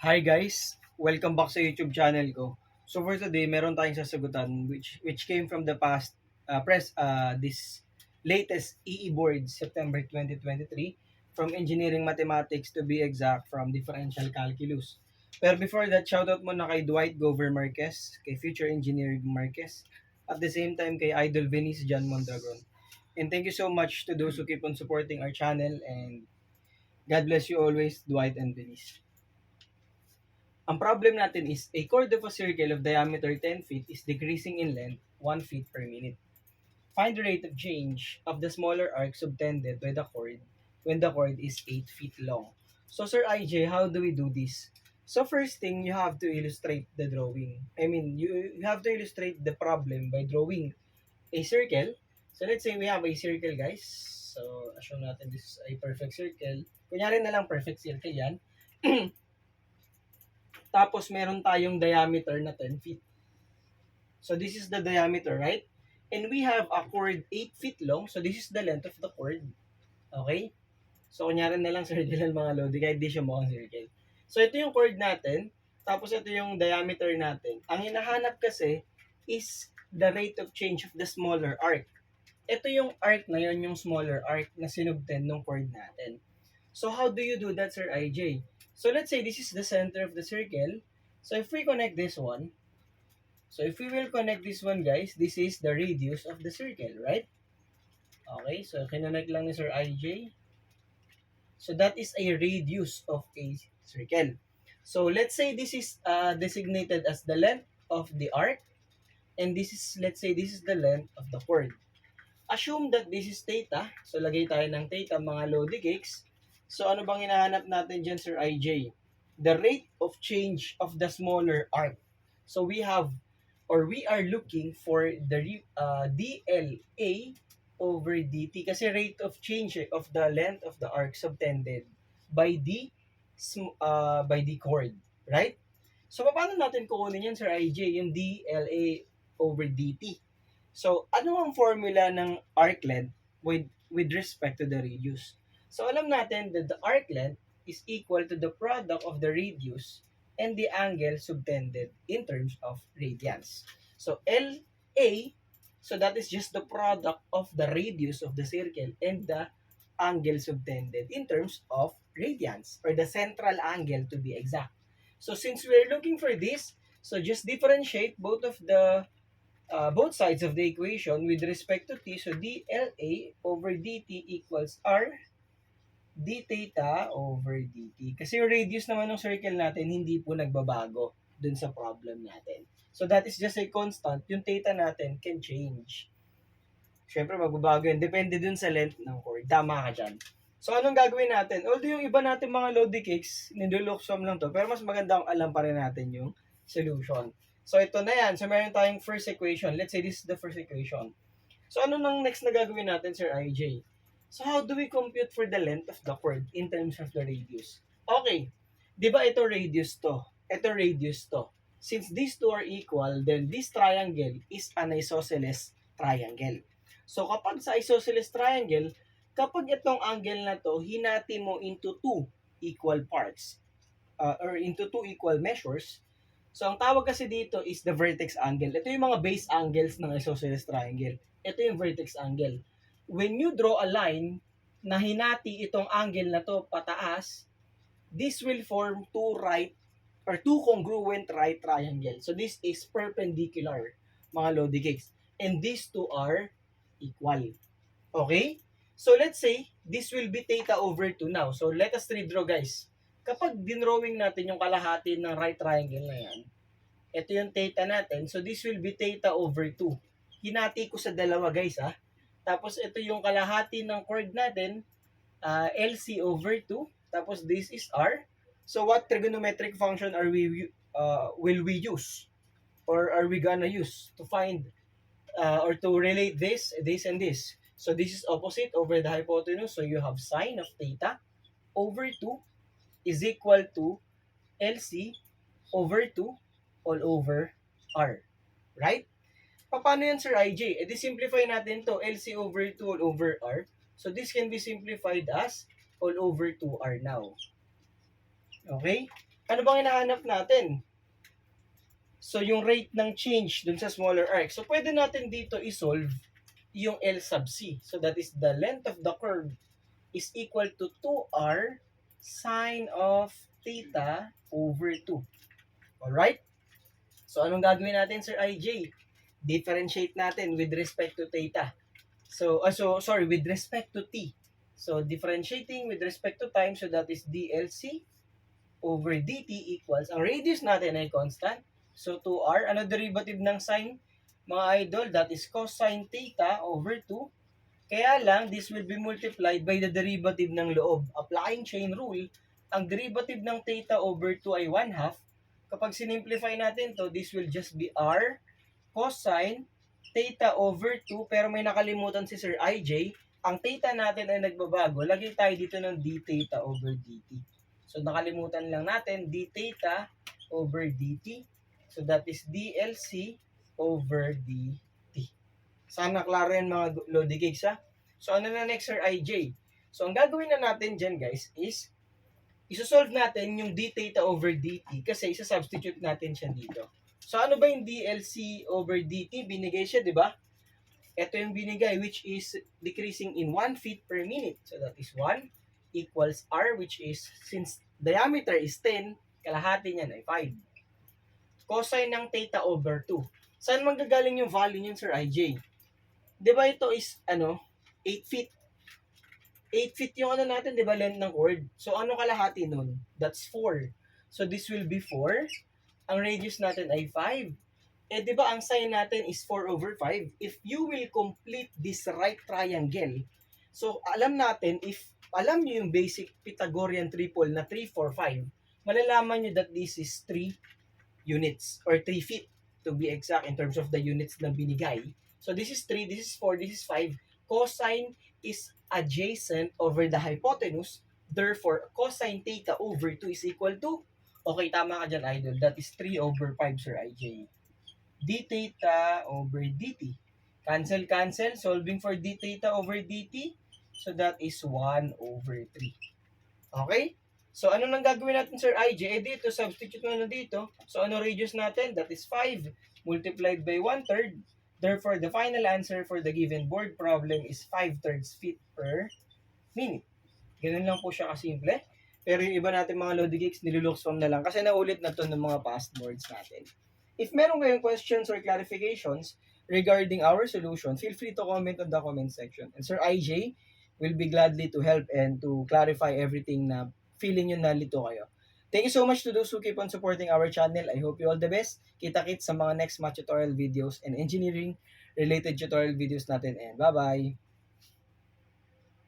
Hi guys! Welcome back sa YouTube channel ko. So for today, meron tayong sasagutan which came from the past this latest EE board September 2023 from Engineering Mathematics, to be exact, from Differential Calculus. Pero before that, shoutout muna kay Dwight Gover Marquez, kay Future Engineer Marquez, at the same time kay Idol Venice John Mondragon. And thank you so much to those who keep on supporting our channel, and God bless you always, Dwight and Venice. Ang problem natin is a chord of a circle of diameter 10 feet is decreasing in length 1 feet per minute. Find the rate of change of the smaller arc subtended by the chord when the chord is 8 feet long. So Sir IJ, how do we do this? So first thing, you have to illustrate the drawing. You have to illustrate the problem by drawing a circle. So let's say we have a circle, guys. So assume natin this is a perfect circle. Kunyari na lang perfect circle yan. Tapos meron tayong diameter na 10 feet. So this is the diameter, right? And we have a chord 8 feet long. So this is the length of the chord. Okay? So kunyari na lang circle mga lodi, kahit di siya mukhang circle. So ito yung chord natin. Tapos ito yung diameter natin. Ang hinahanap kasi is the rate of change of the smaller arc. Ito yung arc na yun, yung smaller arc na sinubtend ng chord natin. So how do you do that, Sir IJ? So let's say this is the center of the circle. So if we connect this one, so if we will connect this one, guys, this is the radius of the circle, right? Okay, so kinonect lang ni Sir IJ. So that is a radius of a circle. So let's say this is designated as the length of the arc, and this is, let's say this is the length of the chord. Assume that this is theta. So lagay tayo ng theta, mga lodi cakes. So ano bang hinahanap natin dyan, Sir IJ? The rate of change of the smaller arc. So we are looking for the DLA over DT, kasi rate of change of the length of the arc subtended by the chord, right? So paano natin kukunin yan, Sir IJ, yung DLA over DT? So ano ang formula ng arc length with respect to the radius? So alam natin that the arc length is equal to the product of the radius and the angle subtended in terms of radians. So LA, so that is just the product of the radius of the circle and the angle subtended in terms of radians, or the central angle to be exact. So since we're looking for this, so just differentiate both sides of the equation with respect to t. So dLA over dt equals r d theta over dt. Kasi yung radius naman ng circle natin hindi po nagbabago dun sa problem natin. So that is just a constant. Yung theta natin can change. Siyempre magbabago yun. Depende dun sa length ng chord. Tama ka dyan. So anong gagawin natin? Although yung iba natin mga lodi cakes, niluluksum lang to. Pero mas maganda kung alam pa rin natin yung solution. So ito na yan. So meron tayong first equation. Let's say this is the first equation. So ano nang next na gagawin natin, Sir IJ? So how do we compute for the length of the chord in terms of the radius? Okay. Di ba ito radius to? Ito radius to. Since these two are equal, then this triangle is an isosceles triangle. So kapag sa isosceles triangle, kapag itong angle na to, hinati mo into two equal parts, or into two equal measures. So ang tawag kasi dito is the vertex angle. Ito yung mga base angles ng isosceles triangle. Ito yung vertex angle. When you draw a line na hinati itong angle na to pataas, this will form two congruent right triangle. So this is perpendicular, mga lodi cakes. And these two are equal. Okay? So let's say this will be theta over 2 now. So let us redraw, guys. Kapag dinrawing natin yung kalahati ng right triangle na yan, ito yung theta natin. So this will be theta over 2. Hinati ko sa dalawa, guys, ha. Tapos ito yung kalahati ng chord natin, LC over 2. Tapos this is R. So what trigonometric function will we use? Or are we gonna use to find or to relate this, and this? So this is opposite over the hypotenuse. So you have sine of theta over 2 is equal to LC over 2 all over R. Right? Paano yan, Sir IJ? Simplify natin to, LC over 2 all over R. So this can be simplified as all over 2R now. Okay? Ano bang hinahanap natin? So, yung rate ng change dun sa smaller arc. So, pwede natin dito isolve yung L sub C. So, that is the length of the curve is equal to 2r sine of theta over 2. Alright? So, anong gagawin natin, Sir IJ? Differentiate natin with respect to theta. So, with respect to t. So, differentiating with respect to time, so that is dLc over dt equals, ang radius natin ay constant. So, 2r, ano derivative ng sine? Mga idol, that is cosine theta over 2. Kaya lang, this will be multiplied by the derivative ng loob. Applying chain rule, ang derivative ng theta over 2 ay 1/2. Kapag sinimplify natin to, this will just be r cosine theta over 2, pero may nakalimutan si Sir IJ, ang theta natin ay nagbabago. Lagay tayo dito ng d theta over dt. So, nakalimutan lang natin d theta over dt. So, that is dLc over dt. Sana klaro yan mga Lodi Cakes, ha? So, ano na next, Sir IJ? So, ang gagawin na natin dyan, guys, is isosolve natin yung d theta over dt kasi isa-substitute natin siya dito. So, ano ba yung dLc over dt? Binigay siya, di ba? Ito yung binigay, which is decreasing in 1 feet per minute. So, that is 1 equals r, which is, since diameter is 10, kalahati niyan ay 5. Cosine ng theta over 2. Saan manggagaling yung value niyan, Sir IJ? Di ba ito is, 8 feet? 8 feet yung natin, di ba, length ng cord? So, ano kalahati nun? That's 4. So, this will be 4. Ang radius natin ay 5. Di ba, ang sine natin is 4 over 5. If you will complete this right triangle, so, alam natin, if alam nyo yung basic Pythagorean triple na 3, 4, 5, malalaman nyo that this is 3 units, or 3 feet, to be exact, in terms of the units na binigay. So, this is 3, this is 4, this is 5. Cosine is adjacent over the hypotenuse. Therefore, cosine theta over 2 is equal to, okay, tama ka dyan, idol. That is 3 over 5, Sir IJ. D theta over dt. Cancel, cancel. Solving for d theta over dt. So, that is 1 over 3. Okay? So, ano nang gagawin natin, Sir IJ? Dito, substitute mo na dito. So, ano radius natin? That is 5 multiplied by 1/3. Therefore, the final answer for the given board problem is 5/3 feet per minute. Ganun lang po siya kasimple. Pero yung iba natin mga Lodi Cakes, niluluxfam na lang kasi naulit na to ng mga past boards natin. If meron kayong questions or clarifications regarding our solution, feel free to comment on the comment section. And Sir IJ will be gladly to help and to clarify everything na feeling nyo nalito kayo. Thank you so much to those who keep on supporting our channel. I hope you all the best. Kita-kits sa mga next math tutorial videos and engineering related tutorial videos natin. And bye-bye!